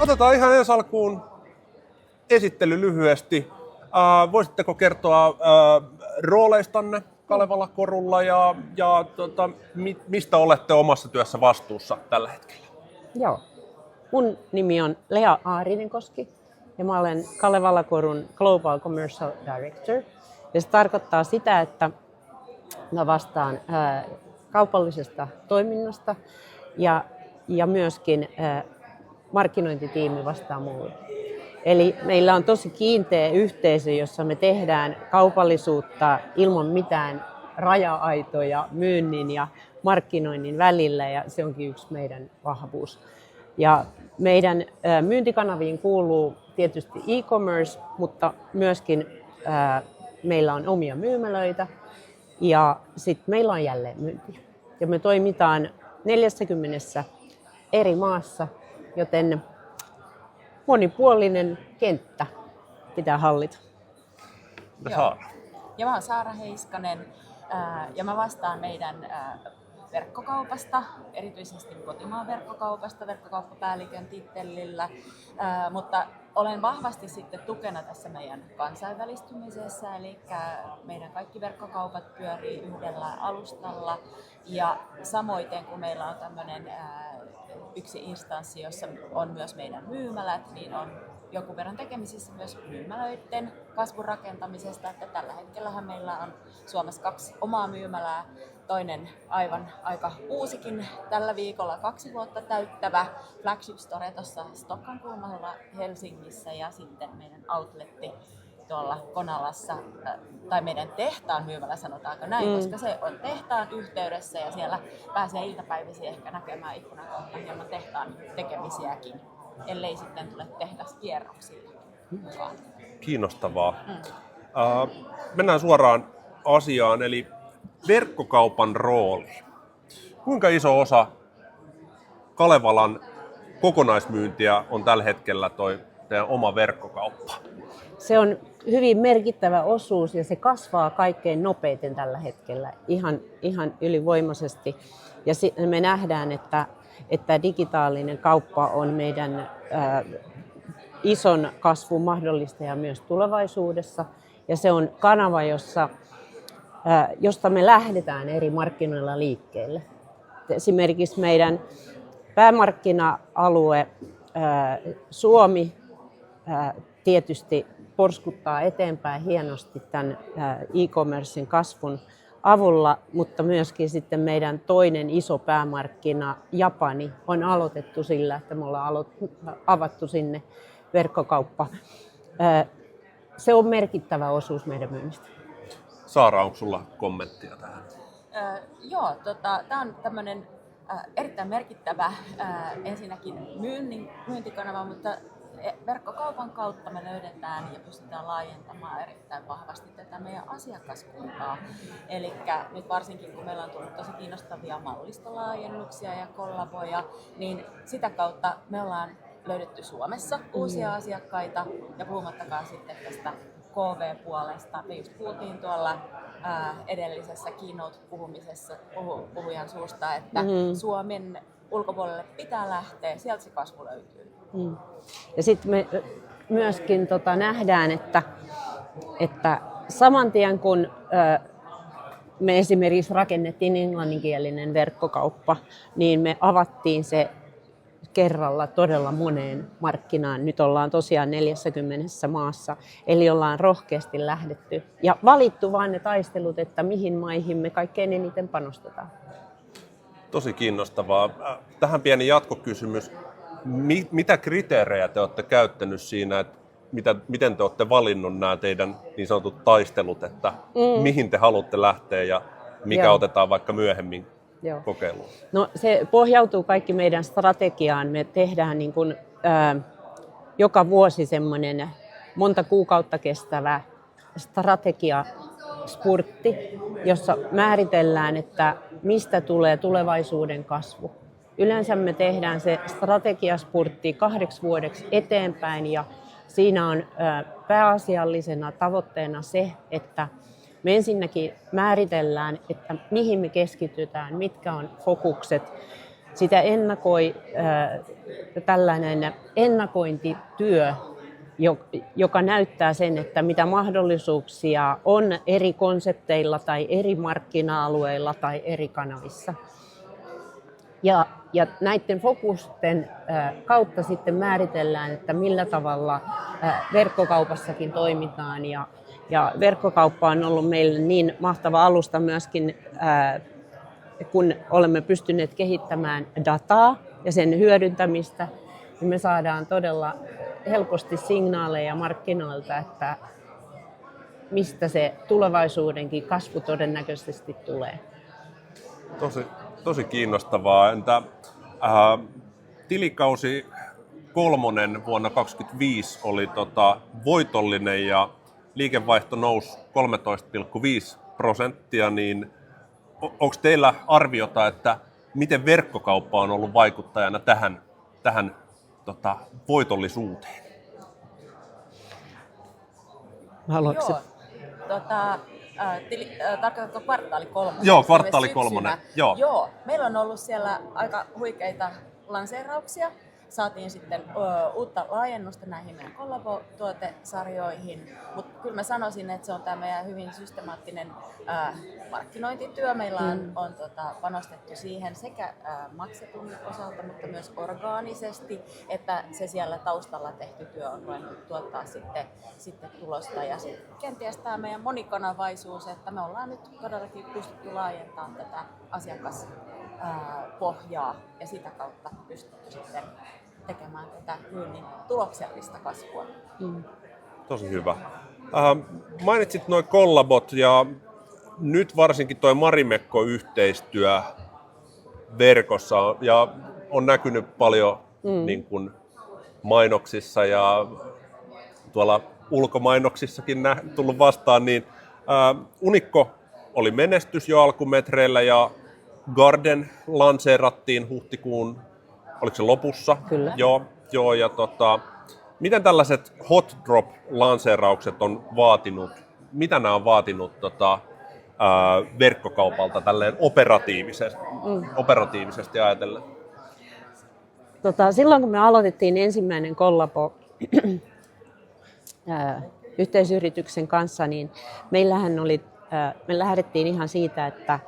Otetaan ihan ensi alkuun esittely lyhyesti. Voisitteko kertoa rooleistanne Kalevala Korulla ja mistä olette omassa työssä vastuussa tällä hetkellä? Joo. Mun nimi on Lea Aarinenkoski ja mä olen Kalevala Korun Global Commercial Director. Ja se tarkoittaa sitä, että mä vastaan kaupallisesta toiminnasta ja myöskin markkinointitiimi vastaa mulle. Eli meillä on tosi kiinteä yhteisö, jossa me tehdään kaupallisuutta ilman mitään raja-aitoja myynnin ja markkinoinnin välillä, ja se onkin yksi meidän vahvuus. Ja meidän myyntikanaviin kuuluu tietysti e-commerce, mutta myöskin meillä on omia myymälöitä ja sitten meillä on jälleenmyyntiä. Ja me toimitaan 40 eri maassa, joten monipuolinen kenttä pitää hallita. Ja mä oon Saara Heiskanen ja mä vastaan meidän verkkokaupasta, erityisesti kotimaan verkkokaupasta, verkkokauppapäällikön tittelillä, mutta olen vahvasti sitten tukena tässä meidän kansainvälistymisessä, eli meidän kaikki verkkokaupat pyörii yhdellä alustalla ja samoiten kun meillä on tämmöinen yksi instanssi, jossa on myös meidän myymälät, niin on jonkun verran tekemisissä myös myymälöiden kasvun rakentamisesta, että tällä hetkellähän meillä on Suomessa 2 omaa myymälää, toinen aivan aika uusikin tällä viikolla 2 vuotta täyttävä flagship store tuossa Stokkan kulmalla Helsingissä ja sitten meidän outletti tuolla Konalassa, tai meidän tehtaan myymälä sanotaanko näin, koska se on tehtaan yhteydessä ja siellä pääsee iltapäivisin ehkä näkemään ikkunan kautta hieman tehtaan tekemisiäkin, ellei sitten tule tehdaskierroksille mukaan. Kiinnostavaa. Mennään suoraan asiaan, eli verkkokaupan rooli. Kuinka iso osa Kalevalan kokonaismyyntiä on tällä hetkellä toi teidän oma verkkokauppa? Se on hyvin merkittävä osuus ja se kasvaa kaikkein nopeiten tällä hetkellä ihan ylivoimaisesti. Ja me nähdään, että digitaalinen kauppa on meidän ison kasvun mahdollistaja myös tulevaisuudessa. Ja se on kanava, josta me lähdetään eri markkinoilla liikkeelle. Esimerkiksi meidän päämarkkina-alue Suomi tietysti porskuttaa eteenpäin hienosti tämän e-commercen kasvun avulla, mutta myöskin sitten meidän toinen iso päämarkkina Japani on aloitettu sillä, että me ollaan avattu sinne verkkokauppa. Se on merkittävä osuus meidän myynnistä. Saara, onko sulla kommenttia tähän? Tämä on tämmöinen erittäin merkittävä ensinnäkin myyntikanava, mutta verkkokaupan kautta me löydetään ja pystytään laajentamaan erittäin vahvasti tätä meidän asiakaskuntaa. Eli nyt varsinkin kun meillä on tullut tosi kiinnostavia mallistolaajennuksia ja kollaboja, niin sitä kautta me ollaan löydetty Suomessa uusia asiakkaita ja puhumattakaan sitten tästä KV-puolesta. Me just kuultiin tuolla edellisessä keynote-puhumisessa puhujan suusta, että Suomen ulkopuolelle pitää lähteä, sieltä se kasvu löytyy. Ja sitten me myöskin nähdään, että saman tien kun me esimerkiksi rakennettiin englanninkielinen verkkokauppa, niin me avattiin se kerralla todella moneen markkinaan. Nyt ollaan tosiaan 40 maassa, eli ollaan rohkeasti lähdetty ja valittu vaan ne taistelut, että mihin maihin me kaikkein eniten panostetaan. Tosi kiinnostavaa. Tähän pieni jatkokysymys. Mitä kriteerejä te olette käyttänyt siinä, että miten te olette valinnut nämä teidän niin sanotut taistelut, että mihin te haluatte lähteä ja mikä otetaan vaikka myöhemmin kokeiluun? No, se pohjautuu kaikki meidän strategiaan. Me tehdään joka vuosi semmoinen monta kuukautta kestävä strategiaspurtti, jossa määritellään, että mistä tulee tulevaisuuden kasvu. Yleensä me tehdään se strategiaspurtti 2 vuodeksi eteenpäin ja siinä on pääasiallisena tavoitteena se, että me ensinnäkin määritellään, että mihin me keskitytään, mitkä on fokukset, sitä ennakoi tällainen ennakointityö, joka näyttää sen, että mitä mahdollisuuksia on eri konsepteilla tai eri markkina-alueilla tai eri kanavissa. Ja näiden fokusten kautta sitten määritellään, että millä tavalla verkkokaupassakin toimitaan. Ja verkkokauppa on ollut meille niin mahtava alusta myöskin, kun olemme pystyneet kehittämään dataa ja sen hyödyntämistä, niin me saadaan todella helposti signaaleja markkinoilta, että mistä se tulevaisuudenkin kasvu todennäköisesti tulee. Tosi kiinnostavaa. Entä tilikausi 3 vuonna 2025 oli voitollinen ja liikevaihto nousi 13,5%, niin onko teillä arviota, että miten verkkokauppa on ollut vaikuttajana tähän voitollisuuteen? Haluatko? Joo. Tarkoitatko kvartaali 3? Joo, kvartaali 3. Joo, meillä on ollut siellä aika huikeita lanseerauksia. Saatiin sitten uutta laajennusta näihin meidän Collabo-tuotesarjoihin, mutta kyllä mä sanoisin, että se on tämä meidän hyvin systemaattinen markkinointityö. Meillä on panostettu siihen sekä maksetun osalta, mutta myös orgaanisesti, että se siellä taustalla tehty työ on voinut tuottaa sitten tulosta. Ja sitten kenties tämä meidän monikanavaisuus, että me ollaan nyt todellakin pystytty laajentamaan tätä asiakaspohjaa ja sitä kautta pystytty sitten tekemään tätä myynnin tuloksellista kasvua. Tosi hyvä. Mainitsit nuo kollabot ja nyt varsinkin tuo Marimekko-yhteistyö verkossa ja on näkynyt paljon niin kuin mainoksissa ja tuolla ulkomainoksissakin tullut vastaan, niin Unikko oli menestys jo alkumetreillä ja Garden lanseerattiin huhtikuun, oliko se lopussa? Kyllä. Joo, ja miten tällaiset hot drop lanseeraukset on vaatinut, mitä nämä on vaatinut verkkokaupalta tälleen operatiivisesti ajatellen? Silloin kun me aloitettiin ensimmäinen kollabo yhteisyrityksen kanssa, niin me lähdettiin ihan siitä, että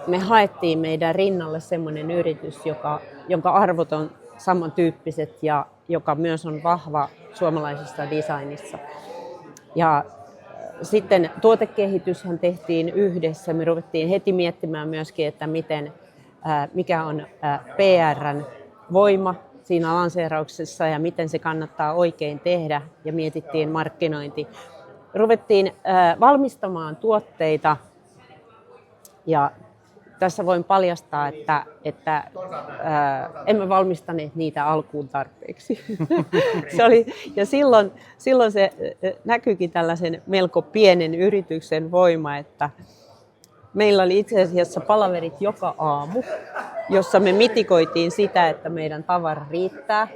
me haettiin meidän rinnalle semmoinen yritys, jonka arvot on samantyyppiset ja joka myös on vahva suomalaisessa designissa. Ja sitten tuotekehityshän tehtiin yhdessä. Me ruvettiin heti miettimään myöskin, että mikä on PR:n voima siinä lanseerauksessa ja miten se kannattaa oikein tehdä, ja mietittiin markkinointi. Ruvettiin valmistamaan tuotteita, ja tässä voin paljastaa, että emme valmistaneet niitä alkuun tarpeeksi. Ja silloin se näkyykin tällaisen melko pienen yrityksen voima, että meillä oli itse asiassa palaverit joka aamu, jossa me mitikoitiin sitä, että meidän tavara riittää.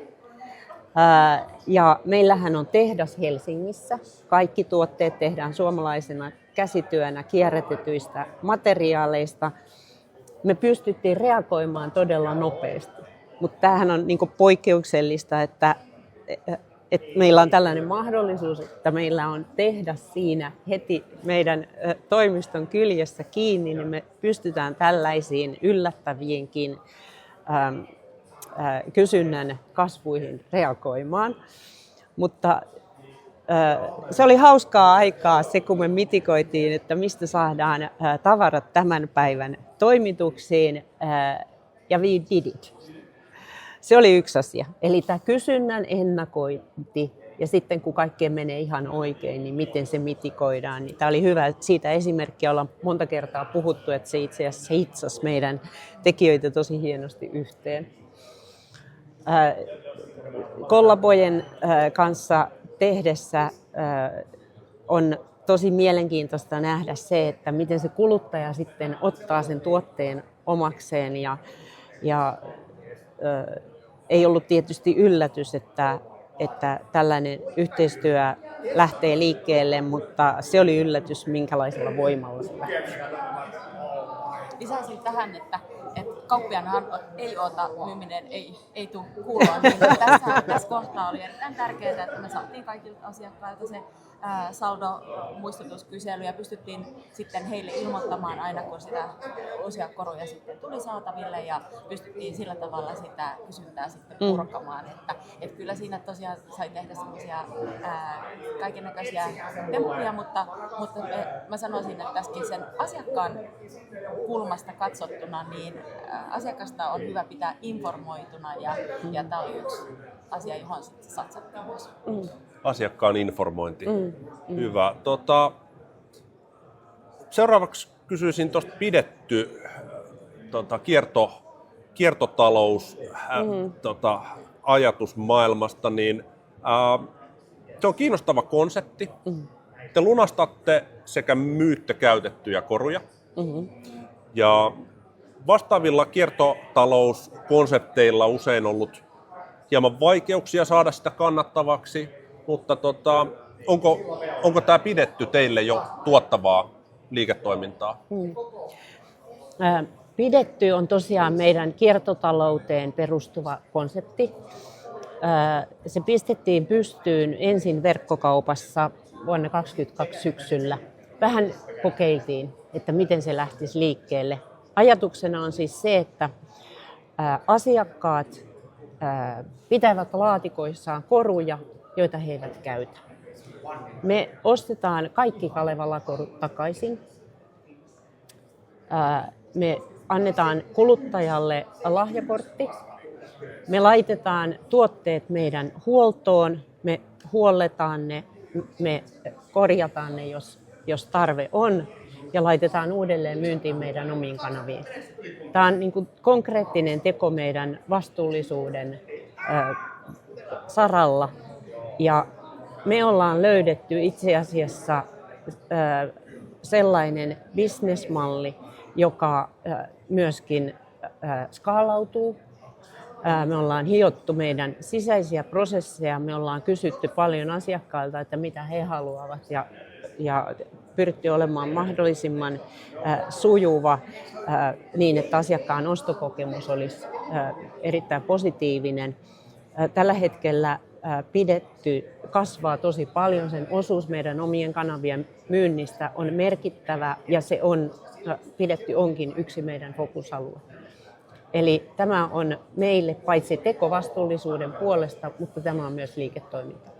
Ja meillähän on tehdas Helsingissä. Kaikki tuotteet tehdään suomalaisena käsityönä kierrätetyistä materiaaleista. Me pystyttiin reagoimaan todella nopeasti, mutta tämähän on niin kuin poikkeuksellista, että meillä on tällainen mahdollisuus, että meillä on tehdas siinä heti meidän toimiston kyljessä kiinni, niin me pystytään tällaisiin yllättäviinkin kysynnän kasvuihin reagoimaan. Mutta se oli hauskaa aikaa se, kun me mitikoitiin, että mistä saadaan tavarat tämän päivän toimituksiin, ja we did it. Se oli yksi asia. Eli tämä kysynnän ennakointi, ja sitten kun kaikkeen menee ihan oikein, niin miten se mitikoidaan. Niin tämä oli hyvä, että siitä esimerkkiä ollaan monta kertaa puhuttu, että se itse asiassa hitsasi meidän tekijöitä tosi hienosti yhteen. Kollabojen kanssa tehdessä on tosi mielenkiintoista nähdä se, että miten se kuluttaja sitten ottaa sen tuotteen omakseen. Ja ei ollut tietysti yllätys, että tällainen yhteistyö lähtee liikkeelle, mutta se oli yllätys, minkälaisella voimalla se lähtee. Lisäisin tähän, että kauppiaanahan ei ota myyminen, ei tule kuuloon. Niin tässä kohtaa oli erittäin tärkeää, että me saatiin kaikilta asiakkailta se saldo-muistutuskysely ja pystyttiin sitten heille ilmoittamaan aina, kun sitä uusia koruja sitten tuli saataville ja pystyttiin sillä tavalla sitä kysyntää sitten purkamaan. Että kyllä siinä tosiaan sai tehdä semmoisia kaikennäköisiä temppuja, mutta mä sanoisin, että tässäkin sen asiakkaan kulmasta katsottuna, niin asiakasta on hyvä pitää informoituna ja tämä oli yksi asia, johon sitten satsattiin myös. Asiakkaan informointi. Hyvä. Seuraavaksi kysyisin tuosta pidetty kiertotalous ajatusmaailmasta, niin se on kiinnostava konsepti. Te lunastatte sekä myytte käytettyjä koruja. Ja vastaavilla kiertotalouskonsepteilla usein ollut hieman vaikeuksia saada sitä kannattavaksi, mutta onko tämä pidetty teille jo tuottavaa liiketoimintaa? Pidetty on tosiaan meidän kiertotalouteen perustuva konsepti. Se pistettiin pystyyn ensin verkkokaupassa vuonna 2022 syksyllä. Vähän kokeiltiin, että miten se lähtisi liikkeelle. Ajatuksena on siis se, että asiakkaat pitävät laatikoissaan koruja, joita he eivät käytä. Me ostetaan kaikki Kalevala-korut takaisin. Me annetaan kuluttajalle lahjakortti. Me laitetaan tuotteet meidän huoltoon. Me huolletaan ne, me korjataan ne, jos tarve on, ja laitetaan uudelleen myyntiin meidän omiin kanaviin. Tämä on niin kuin konkreettinen teko meidän vastuullisuuden saralla. Ja me ollaan löydetty itse asiassa sellainen bisnesmalli, joka myöskin skaalautuu. Me ollaan hiottu meidän sisäisiä prosesseja, me ollaan kysytty paljon asiakkailta, että mitä he haluavat ja pyritty olemaan mahdollisimman sujuva niin, että asiakkaan ostokokemus olisi erittäin positiivinen. Tällä hetkellä pidetty kasvaa tosi paljon, sen osuus meidän omien kanavien myynnistä on merkittävä ja pidetty onkin yksi meidän fokusalue. Eli tämä on meille paitsi teko vastuullisuuden puolesta, mutta tämä on myös liiketoiminta.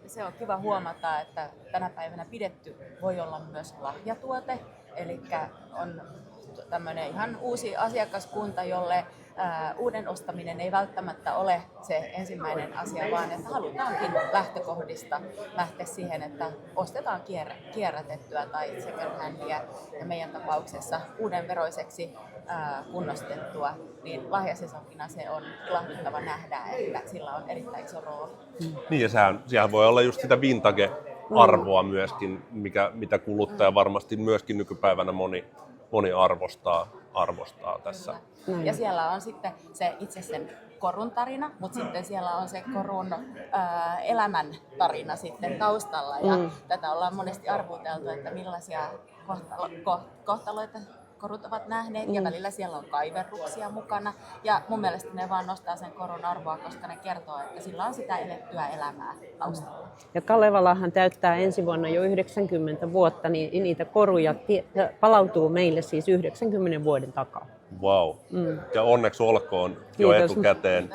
Se on kiva huomata, että tänä päivänä pidetty voi olla myös lahjatuote, eli on tämmöinen ihan uusi asiakaskunta, jolle uuden ostaminen ei välttämättä ole se ensimmäinen asia, vaan että halutaankin lähtökohdista lähteä siihen, että ostetaan kierrätettyä tai second handia ja meidän tapauksessa uudenveroiseksi kunnostettua, niin lahjasesonkina se on ilahduttava nähdä, että sillä on erittäin iso rooli. Niin ja sehän voi olla just sitä vintage-arvoa myöskin, mitä kuluttaja varmasti myöskin nykypäivänä moni arvostaa tässä. Ja siellä on sitten se itse sen korun tarina, mutta sitten siellä on se korun elämän tarina sitten taustalla. Ja tätä ollaan monesti arvuteltu, että millaisia kohtaloita korut ovat nähneet ja välillä siellä on kaiverruksia mukana. Ja mun mielestä ne vaan nostaa sen korun arvoa, koska ne kertoo, että sillä on sitä elettyä elämää taustalla. Ja Kalevalahan täyttää ensi vuonna jo 90 vuotta, niin niitä koruja palautuu meille siis 90 vuoden takaa. Wow. Ja onneksi olkoon jo Kiitos. etukäteen.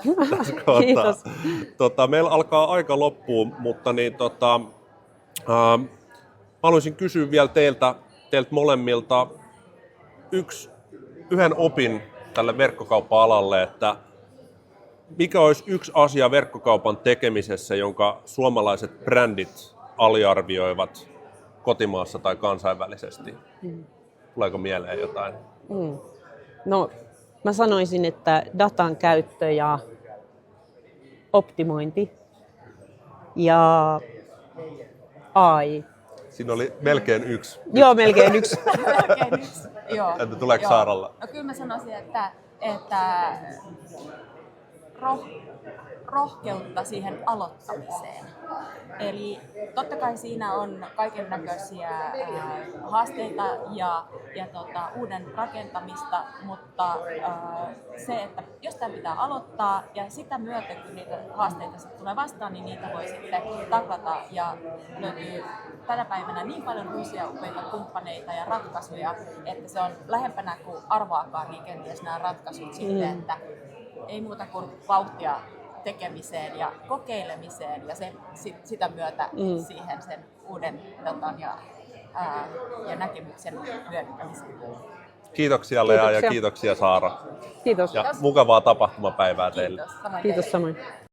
Kiitos. Meillä alkaa aika loppuun, mutta haluaisin kysyä vielä teiltä molemmilta yhden opin tälle verkkokauppa-alalle, että mikä olisi yksi asia verkkokaupan tekemisessä, jonka suomalaiset brändit aliarvioivat kotimaassa tai kansainvälisesti? Tuleeko mieleen jotain? No, mä sanoisin, että datan käyttö ja optimointi ja AI. Siinä oli melkein yksi. Joo, melkein yksi. Melkein yksi. Joo. Entä tuleeko Joo. Saaralla? No kyllä mä sanoisin, että rohkeutta siihen aloittamiseen. Eli totta kai siinä on kaiken näköisiä haasteita ja uuden rakentamista, mutta se, että jostain pitää aloittaa ja sitä myöten, kun niitä haasteita sitten tulee vastaan, niin niitä voi sitten taklata ja löytyy tänä päivänä niin paljon uusia upeita kumppaneita ja ratkaisuja, että se on lähempänä kuin arvaakaan, niin kenties nämä ratkaisut sitten, että ei muuta kuin vauhtia tekemiseen ja kokeilemiseen ja sitä myötä siihen sen uuden datan ja näkemyksen hyödyntämiseen. Kiitoksia Lea ja Kiitoksia. kiitoksia Saara. Kiitos. Ja mukavaa tapahtumapäivää teille. Kiitos. Samoin Kiitos teille. samoin.